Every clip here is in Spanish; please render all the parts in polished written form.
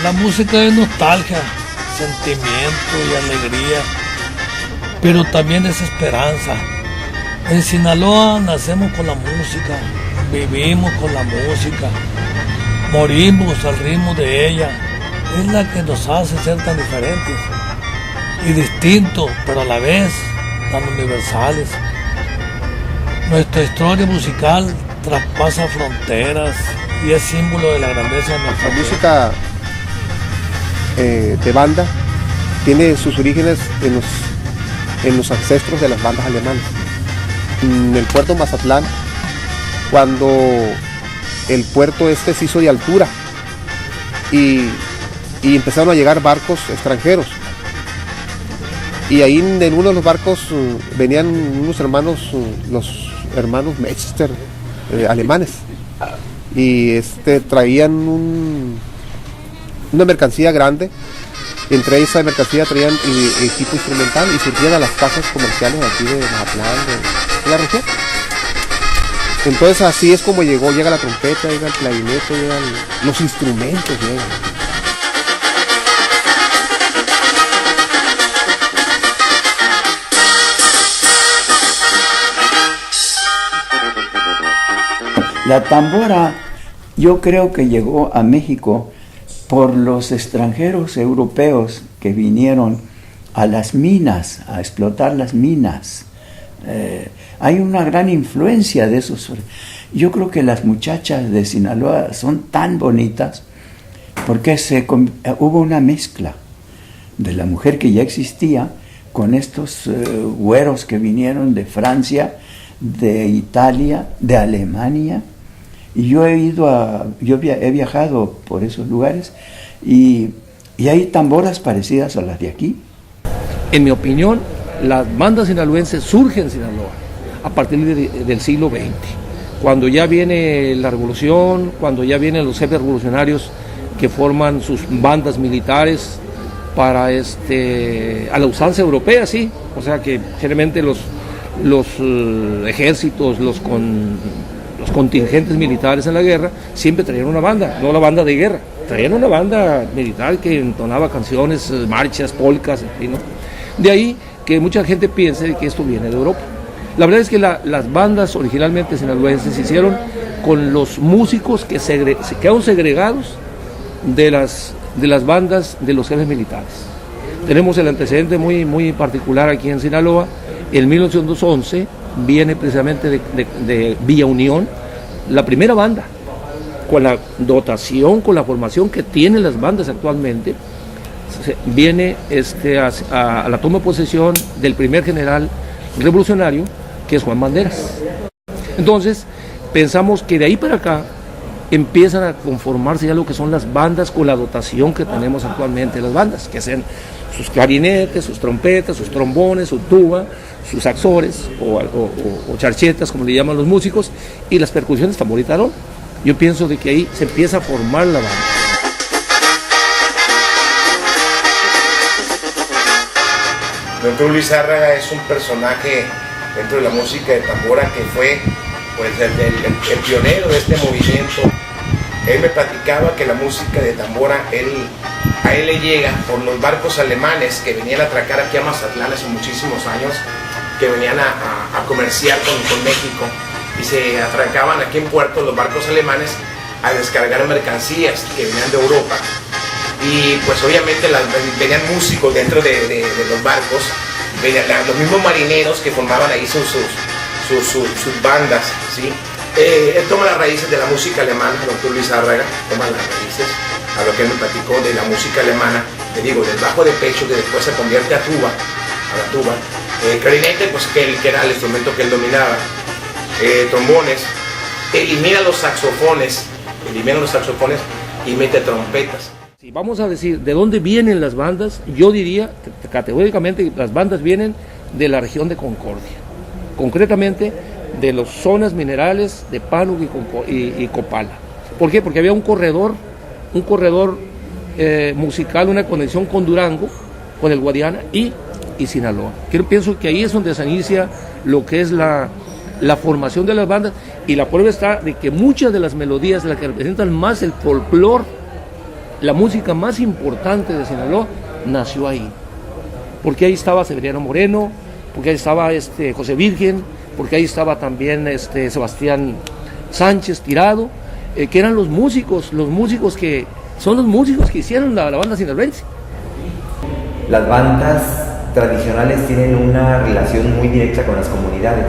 La música es nostalgia, sentimiento y alegría, pero también es esperanza. En Sinaloa nacemos con la música, vivimos con la música, morimos al ritmo de ella. Es la que nos hace ser tan diferentes y distintos, pero a la vez tan universales. Nuestra historia musical traspasa fronteras y es símbolo de la grandeza de nuestra música de banda tiene sus orígenes en los ancestros de las bandas alemanas. En el puerto Mazatlán, cuando el puerto se hizo de altura y empezaron a llegar barcos extranjeros, y ahí en uno de los barcos venían unos hermanos, los hermanos Meister, alemanes, y traían una mercancía grande. Entre esa mercancía traían equipo instrumental y surtían a las casas comerciales aquí de Mazatlán, de la región. Entonces así es como llega la trompeta, llega el clarinete, llegan los instrumentos, llegan. La tambora yo creo que llegó a México por los extranjeros europeos que vinieron a las minas, a explotar las minas. Hay una gran influencia de esos. Yo creo que las muchachas de Sinaloa son tan bonitas porque hubo una mezcla de la mujer que ya existía con estos güeros que vinieron de Francia, de Italia, de Alemania. Y yo he viajado por esos lugares y hay tamboras parecidas a las de aquí. En mi opinión, las bandas sinaloenses surgen en Sinaloa a partir del siglo XX, cuando ya viene la revolución, cuando ya vienen los jefes revolucionarios que forman sus bandas militares para a la usanza europea, sí, o sea que generalmente los ejércitos, los contingentes militares en la guerra siempre traían una banda, no la banda de guerra, traían una banda militar que entonaba canciones, marchas, polcas, en fin, ¿no? De ahí que mucha gente piense que esto viene de Europa. La verdad es que las bandas originalmente sinaloenses se hicieron con los músicos que quedaron segregados de las bandas de los jefes militares. Tenemos el antecedente muy particular aquí en Sinaloa. En 1911 viene precisamente de Villa Unión la primera banda, con la dotación, con la formación que tienen las bandas actualmente. Viene a la toma de posesión del primer general revolucionario, que es Juan Banderas. Entonces pensamos que de ahí para acá empiezan a conformarse ya lo que son las bandas con la dotación que tenemos actualmente las bandas, que sean sus clarinetes, sus trompetas, sus trombones, su tuba, sus saxores o charchetas, como le llaman los músicos, y las percusiones tamboritarón. Yo pienso de que ahí se empieza a formar la banda. Doctor Luis Zárraga es un personaje dentro de la música de tambora que fue pues, el pionero de este movimiento. Él me platicaba que la música de tambora, a él le llega por los barcos alemanes que venían a atracar aquí a Mazatlán hace muchísimos años, que venían a comerciar con México, y se atracaban aquí en puerto los barcos alemanes a descargar mercancías que venían de Europa. Y pues obviamente venían músicos dentro de los barcos, venían los mismos marineros que formaban ahí sus bandas, ¿sí? Él toma las raíces de la música alemana, el doctor Luis Zárraga toma las raíces, a lo que él me platicó de la música alemana, le digo, del bajo de pecho, que después se convierte a la tuba, clarinete, pues que era el instrumento que él dominaba, trombones, elimina los saxofones y mete trompetas. Si vamos a decir de dónde vienen las bandas, yo diría que categóricamente las bandas vienen de la región de Concordia, concretamente de las zonas minerales de Pánuco y Copala. ¿Por qué? Porque había un corredor musical, una conexión con Durango, con el Guadiana y Sinaloa. Yo pienso que ahí es donde se inicia lo que es la formación de las bandas, y la prueba está de que muchas de las melodías, las que representan más el folclore la música más importante de Sinaloa nació ahí. Porque ahí estaba Severiano Moreno, porque ahí estaba José Virgen, porque ahí estaba también Sebastián Sánchez Tirado, que eran los músicos que son los músicos que hicieron la banda sinaloense. Las bandas tradicionales tienen una relación muy directa con las comunidades.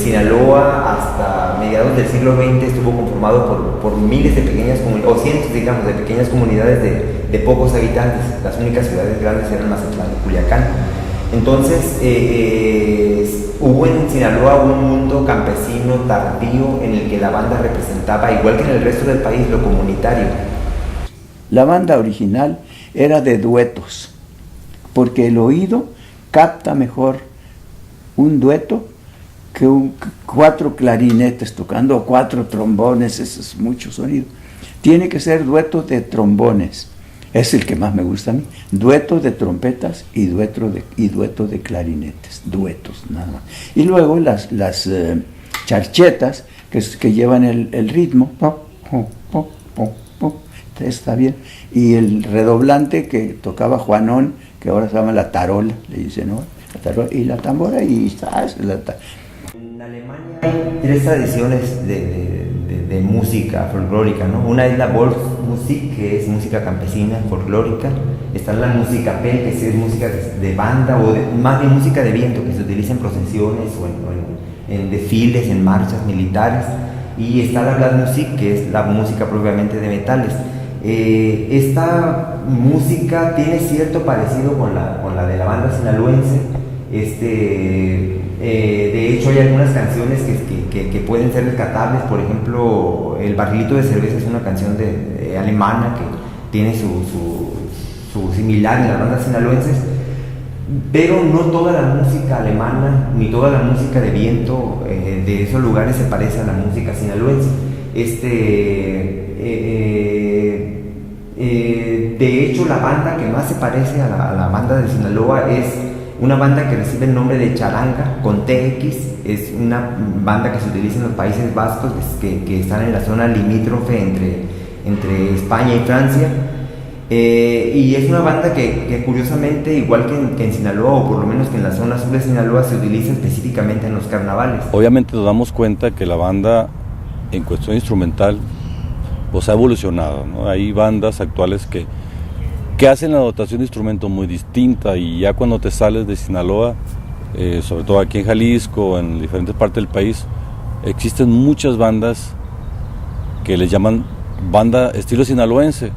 Sinaloa hasta mediados del siglo XX estuvo conformado por miles de pequeñas comunidades, o cientos, digamos, de pequeñas comunidades de pocos habitantes. Las únicas ciudades grandes eran Mazatlán y Culiacán. Entonces, hubo en Sinaloa un mundo campesino tardío en el que la banda representaba, igual que en el resto del país, lo comunitario. La banda original era de duetos, porque el oído capta mejor un dueto que 4 clarinetes tocando o 4 trombones. Eso es mucho sonido. Tiene que ser dueto de trombones, es el que más me gusta a mí. Dueto de trompetas y dueto de clarinetes, duetos nada más. Y luego las charchetas que llevan el ritmo, está bien. Y el redoblante que tocaba Juanón, que ahora se llama la tarola, le dicen, ¿no? La tarola y la tambora y En Alemania hay 3 tradiciones de música folclórica, ¿no? Una es la Volksmusik, que es música campesina, folclórica. Está la Musicapel, que es música de banda, o más bien música de viento, que se utiliza en procesiones o en desfiles, en marchas militares. Y está la Blasmusik, que es la música propiamente de metales. Esta música tiene cierto parecido con la de la banda sinaloense. De hecho hay algunas canciones que pueden ser rescatables. Por ejemplo, El barrilito de cerveza es una canción alemana que tiene su similar en las bandas sinaloenses, pero no toda la música alemana ni toda la música de viento de esos lugares se parece a la música sinaloense. De hecho, la banda que más se parece a la banda de Sinaloa es una banda que recibe el nombre de Charanga, con TX. Es una banda que se utiliza en los Países Vascos, que están en la zona limítrofe entre España y Francia. Y es una banda que curiosamente, igual que en Sinaloa, o por lo menos que en la zona sur de Sinaloa, se utiliza específicamente en los carnavales. Obviamente nos damos cuenta que la banda, en cuestión instrumental, pues ha evolucionado, ¿no? Hay bandas actuales que hacen la dotación de instrumentos muy distinta, y ya cuando te sales de Sinaloa, sobre todo aquí en Jalisco, en diferentes partes del país, existen muchas bandas que les llaman banda estilo sinaloense,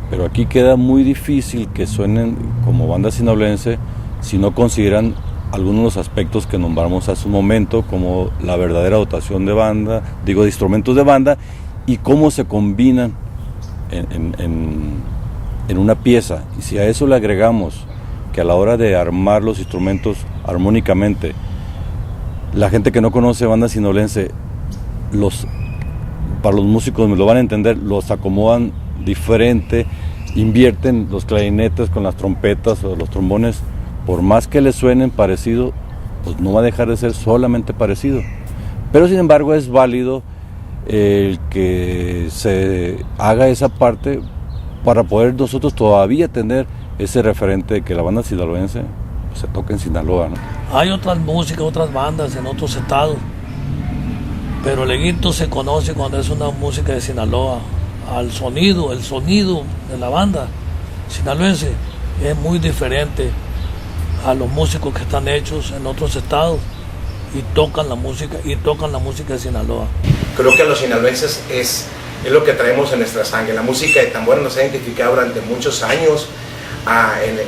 pero aquí queda muy difícil que suenen como banda sinaloense si no consideran algunos de los aspectos que nombramos hace un momento, como la verdadera dotación de banda, de instrumentos de banda, y cómo se combinan en una pieza. Y si a eso le agregamos que a la hora de armar los instrumentos armónicamente, la gente que no conoce banda sinaloense, para los músicos me lo van a entender, los acomodan diferente, invierten los clarinetes con las trompetas o los trombones, por más que les suenen parecido, pues no va a dejar de ser solamente parecido. Pero sin embargo es válido el que se haga esa parte para poder nosotros todavía tener ese referente de que la banda sinaloense pues, se toca en Sinaloa, ¿no? Hay otras músicas, otras bandas en otros estados, pero el Leguito se conoce cuando es una música de Sinaloa. El sonido de la banda sinaloense es muy diferente a los músicos que están hechos en otros estados y tocan la música de Sinaloa. Creo que a los sinaloenses es lo que traemos en nuestra sangre. La música de tambora nos ha identificado durante muchos años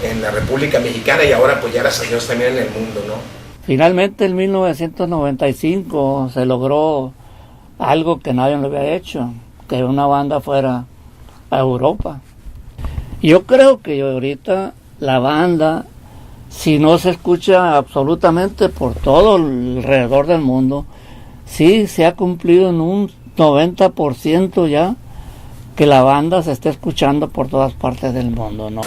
en la República Mexicana, y ahora pues ya gracias a Dios también en el mundo, ¿no? Finalmente en 1995 se logró algo que nadie lo había hecho, que una banda fuera a Europa. Yo creo que ahorita la banda, si no se escucha absolutamente por todo alrededor del mundo, sí se ha cumplido en un 90% ya que la banda se está escuchando por todas partes del mundo, ¿no?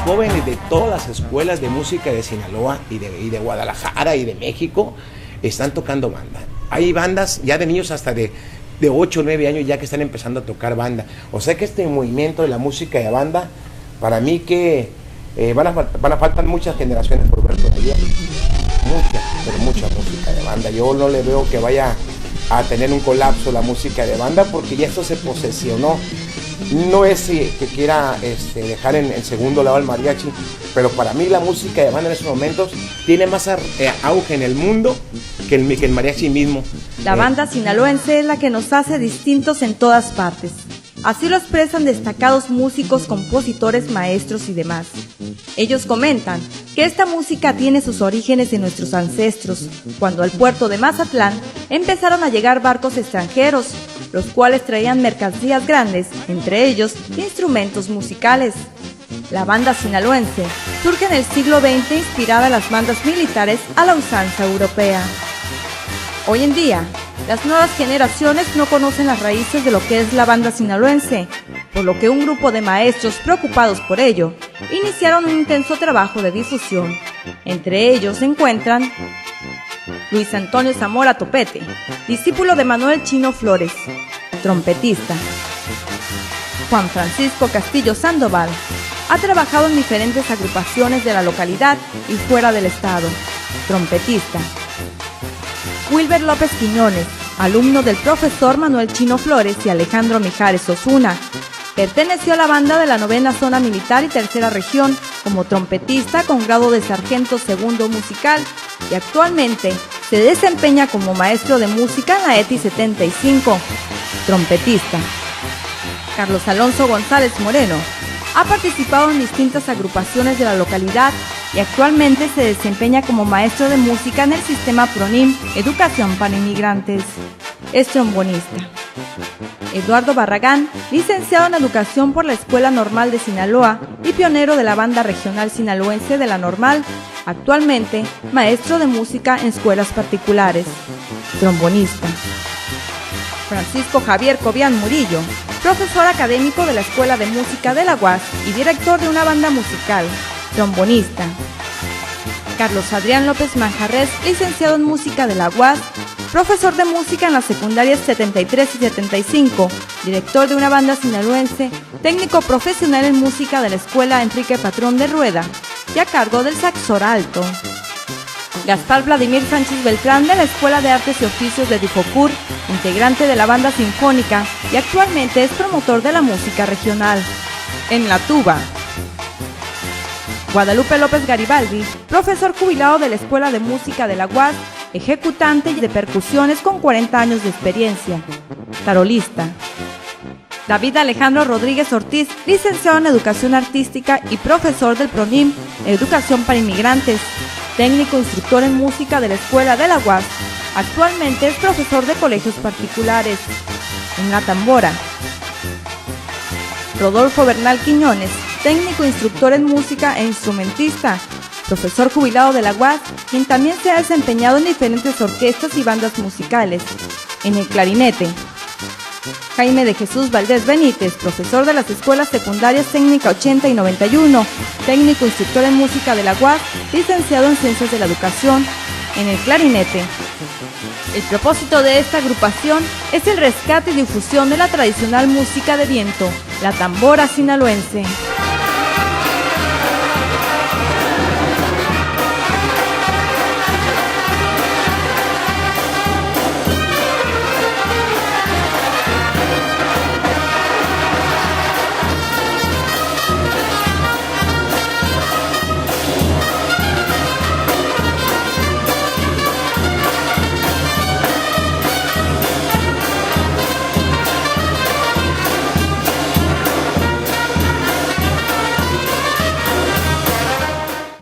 jóvenes de todas las escuelas de música de Sinaloa y de Guadalajara y de México están tocando banda. Hay bandas ya de niños hasta de 8 o 9 años ya que están empezando a tocar banda. O sea que este movimiento de la música de banda, para mí que van a faltar muchas generaciones por ver todavía. Mucha música de banda. Yo no le veo que vaya a tener un colapso la música de banda porque ya esto se posesionó. No es que quiera dejar en segundo lado al mariachi, pero para mí la música de banda en estos momentos tiene más auge en el mundo que el mariachi mismo. La banda sinaloense es la que nos hace distintos en todas partes. Así lo expresan destacados músicos, compositores, maestros y demás. Ellos comentan que esta música tiene sus orígenes en nuestros ancestros, cuando al puerto de Mazatlán empezaron a llegar barcos extranjeros, los cuales traían mercancías grandes, entre ellos instrumentos musicales. La banda sinaloense surge en el siglo XX inspirada en las bandas militares a la usanza europea. Hoy en día, las nuevas generaciones no conocen las raíces de lo que es la banda sinaloense, por lo que un grupo de maestros preocupados por ello iniciaron un intenso trabajo de difusión. Entre ellos se encuentran Luis Antonio Zamora Topete, discípulo de Manuel Chino Flores, trompetista. Juan Francisco Castillo Sandoval, ha trabajado en diferentes agrupaciones de la localidad y fuera del estado, trompetista. Wilber López Quiñones, alumno del profesor Manuel Chino Flores y Alejandro Mijares Osuna, perteneció a la banda de la 9ª Zona Militar y 3ª Región como trompetista con grado de sargento segundo musical y actualmente se desempeña como maestro de música en la ETI 75, trompetista. Carlos Alonso González Moreno ha participado en distintas agrupaciones de la localidad y actualmente se desempeña como maestro de música en el sistema PRONIM, Educación para Inmigrantes. Es trombonista. Eduardo Barragán, licenciado en Educación por la Escuela Normal de Sinaloa y pionero de la banda regional sinaloense de la Normal, actualmente maestro de música en escuelas particulares. Trombonista. Francisco Javier Cobian Murillo, profesor académico de la Escuela de Música de la UAS y director de una banda musical, trombonista. Carlos Adrián López Manjarres, licenciado en Música de la UAS, profesor de música en las secundarias 73 y 75, director de una banda sinaloense, técnico profesional en música de la Escuela Enrique Patrón de Rueda y a cargo del saxor alto. Gaspar Vladimir Sánchez Beltrán, de la Escuela de Artes y Oficios de Difocur, integrante de la banda sinfónica y actualmente es promotor de la música regional. En la tuba, Guadalupe López Garibaldi, profesor jubilado de la Escuela de Música de la UAS, ejecutante de percusiones con 40 años de experiencia. Tarolista. David Alejandro Rodríguez Ortiz, licenciado en Educación Artística y profesor del PRONIM, Educación para Inmigrantes, técnico instructor en música de la Escuela de la UAS, actualmente es profesor de colegios particulares. En la tambora, Rodolfo Bernal Quiñones, técnico instructor en música e instrumentista, profesor jubilado de la UAS, quien también se ha desempeñado en diferentes orquestas y bandas musicales. En el clarinete, Jaime de Jesús Valdés Benítez, profesor de las escuelas secundarias Técnica 80 y 91, técnico instructor en música de la UAS, licenciado en Ciencias de la Educación. En el clarinete, el propósito de esta agrupación es el rescate y difusión de la tradicional música de viento, la tambora sinaloense.